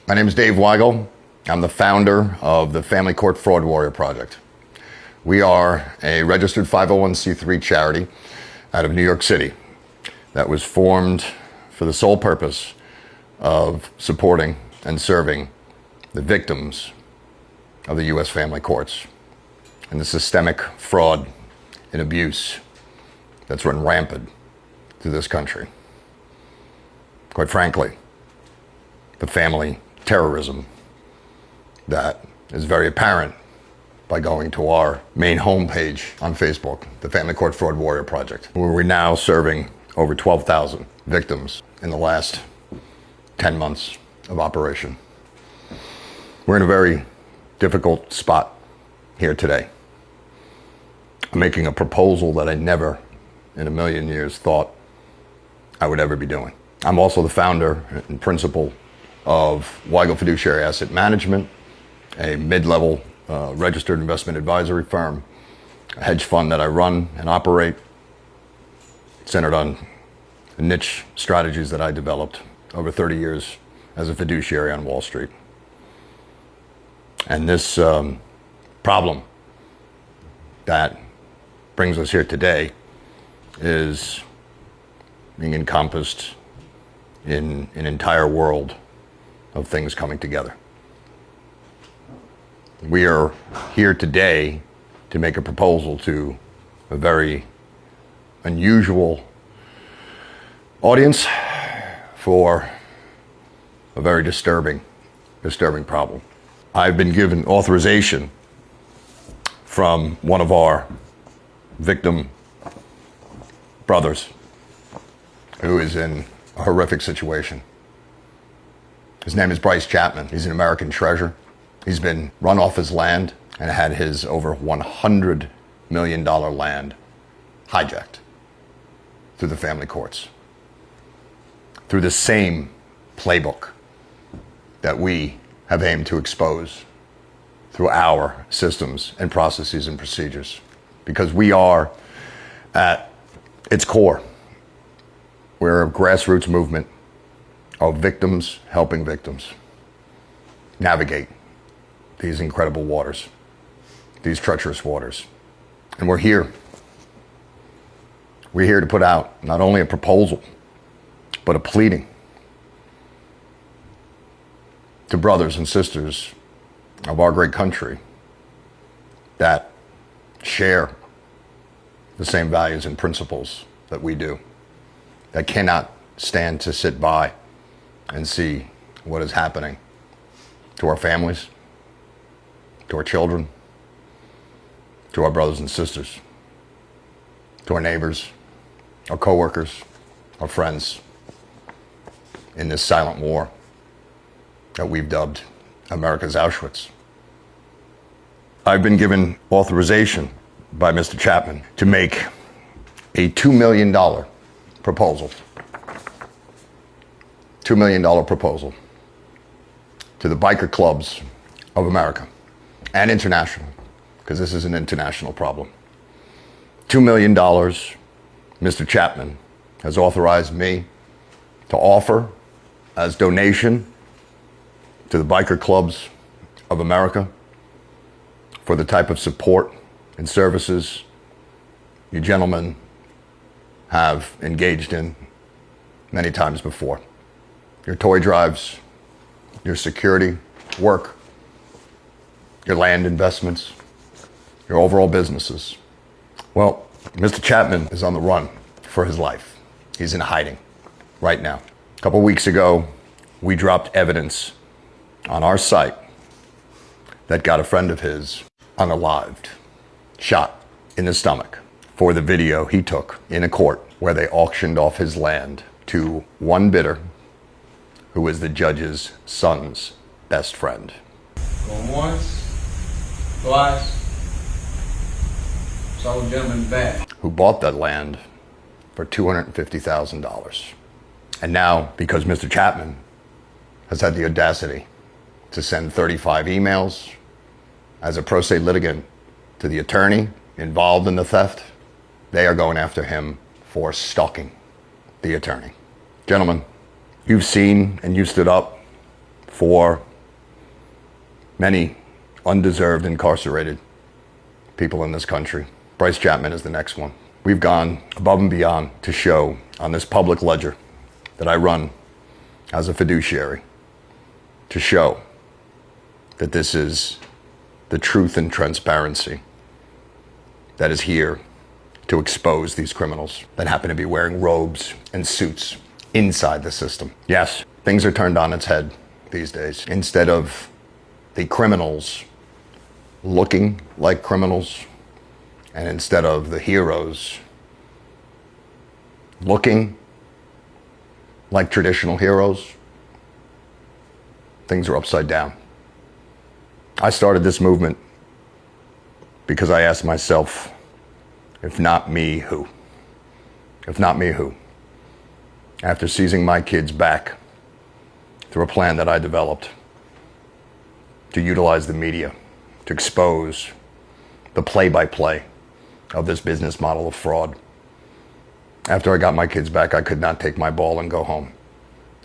My name is Dave Weigel. I'm the founder of the Family Court Fraud Warrior Project. We are a registered 501c3 charity out of New York City that was formed for the sole purpose of supporting and serving the victims of the U.S. family courts and the systemic fraud and abuse that's run rampant through this country. Quite frankly, the family terrorism that is very apparent by going to our main homepage on Facebook, the Family Court Fraud Warrior Project, where we're now serving over 12,000 victims in the last 10 months of operation. We're in a very difficult spot here today. I'm making a proposal that I never in a million years thought I would ever be doing. I'm also the founder and principal of Weigel Fiduciary Asset Management, a mid-level registered investment advisory firm, a hedge fund that I run and operate, centered on niche strategies that I developed over 30 years as a fiduciary on Wall Street. And this problem that brings us here today is being encompassed in an entire world of things coming together. We are here today to make a proposal to a very unusual audience for a very disturbing problem. I've been given authorization from one of our victim brothers who is in a horrific situation. His name is Bryce Chapman. He's an American treasure. He's been run off his land and had his over $100 million land hijacked through the family courts, through the same playbook that we have aimed to expose through our systems and processes and procedures. Because we are, at its core, we're a grassroots movement of victims helping victims navigate these incredible waters, these treacherous waters. And we're here. We're here to put out not only a proposal, but a pleading to brothers and sisters of our great country that share the same values and principles that we do, that cannot stand to sit by and see what is happening to our families, to our children, to our brothers and sisters, to our neighbors, our coworkers, our friends in this silent war that we've dubbed America's Auschwitz. I've been given authorization by Mr. Chapman to make a $2 million proposal. $2 million proposal to the biker clubs of America and international, because this is an international problem. $2 million Mr. Chapman has authorized me to offer as donation to the biker clubs of America for the type of support and services you gentlemen have engaged in many times before. Your toy drives, your security work, your land investments, your overall businesses. Well, Mr. Chapman is on the run for his life. He's in hiding right now. A couple weeks ago, we dropped evidence on our site that got a friend of his unalived, shot in the stomach for the video he took in a court where they auctioned off his land to one bidder who was the judge's son's best friend. Going once, twice, saw the gentleman back. Who bought that land for $250,000. And now, because Mr. Chapman has had the audacity to send 35 emails as a pro se litigant to the attorney involved in the theft, they are going after him for stalking the attorney. Gentlemen, you've seen and you stood up for many undeserved incarcerated people in this country. Bryce Chapman is the next one. We've gone above and beyond to show on this public ledger that I run as a fiduciary, to show that this is the truth and transparency that is here to expose these criminals that happen to be wearing robes and suits inside the system. Yes, things are turned on its head these days. Instead of the criminals looking like criminals, and instead of the heroes looking like traditional heroes, things are upside down. I started this movement because I asked myself, if not me, who? If not me, who? After seizing my kids back through a plan that I developed to utilize the media to expose the play-by-play of this business model of fraud. After I got my kids back, I could not take my ball and go home.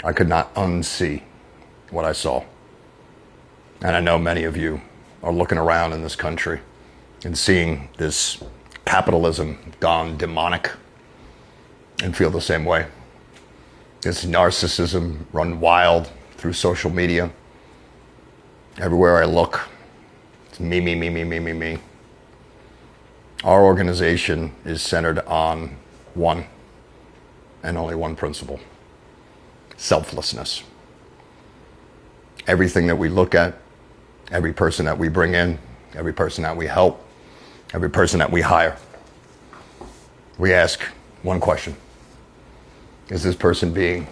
I could not unsee what I saw. And I know many of you are looking around in this country and seeing this capitalism gone demonic and feel the same way. This narcissism run wild through social media. Everywhere I look, it's me, me, me, me, me, me, me. Our organization is centered on one and only one principle: selflessness. Everything that we look at, every person that we bring in, every person that we help, every person that we hire, we ask one question: is this person being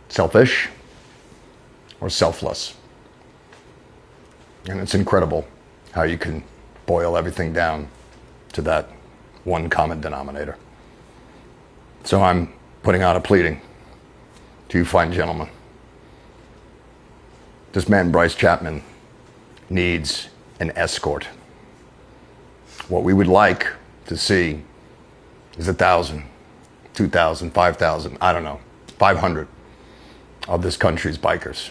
selfish or selfless? And it's incredible how you can boil everything down to that one common denominator. So I'm putting out a pleading to you fine gentlemen. This man, Bryce Chapman, needs an escort. What we would like to see is 1,000, 2,000, 5,000, I don't know, 500 of this country's bikers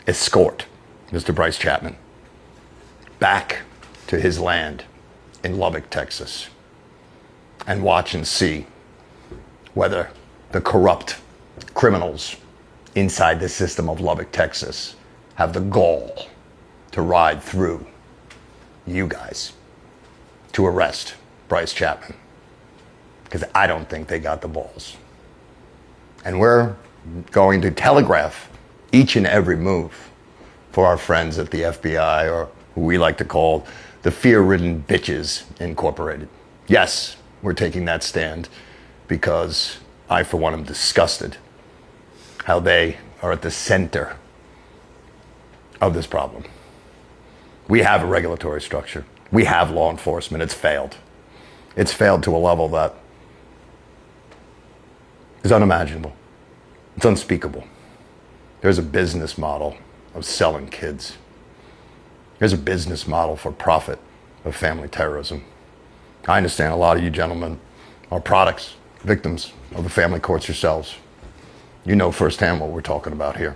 escort Mr. Bryce Chapman back to his land in Lubbock, Texas, and watch and see whether the corrupt criminals inside the system of Lubbock, Texas have the gall to ride through you guys to arrest Bryce Chapman. Because I don't think they got the balls. And we're going to telegraph each and every move for our friends at the FBI, or who we like to call the Fear-Ridden Bitches Incorporated. Yes, we're taking that stand because I, for one, am disgusted how they are at the center of this problem. We have a regulatory structure. We have law enforcement. It's failed. It's failed to a level that is unimaginable. It's unspeakable. There's a business model of selling kids. There's a business model for profit of family terrorism. I understand a lot of you gentlemen are products, victims of the family courts yourselves. You know firsthand what we're talking about here.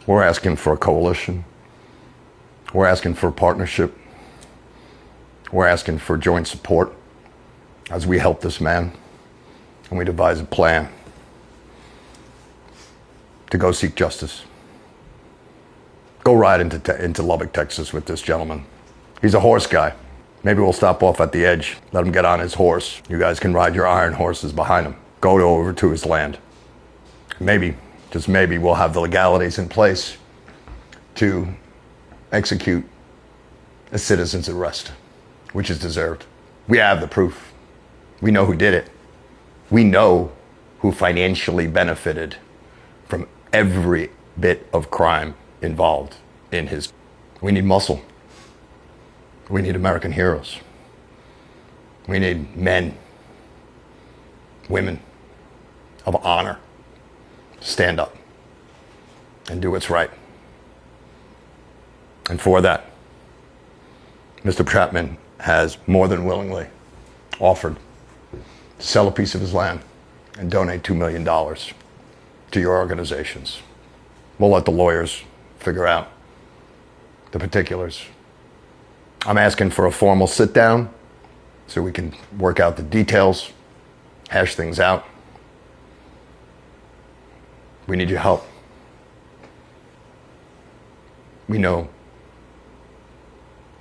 We're asking for a coalition. We're asking for a partnership. We're asking for joint support as we help this man and we devise a plan to go seek justice. Go ride into Lubbock, Texas with this gentleman. He's a horse guy. Maybe we'll stop off at the edge, let him get on his horse. You guys can ride your iron horses behind him. Go over to his land. Maybe, just maybe, we'll have the legalities in place to execute a citizen's arrest, which is deserved. We have the proof. We know who did it. We know who financially benefited from every bit of crime involved in his. We need muscle. We need American heroes. We need men, women of honor to stand up and do what's right. And for that, Mr. Chapman has more than willingly offered to sell a piece of his land and donate $2 million to your organizations. We'll let the lawyers figure out the particulars. I'm asking for a formal sit down so we can work out the details, hash things out. We need your help. We know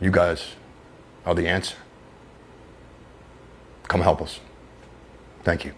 you guys are the answer. Come help us. Thank you.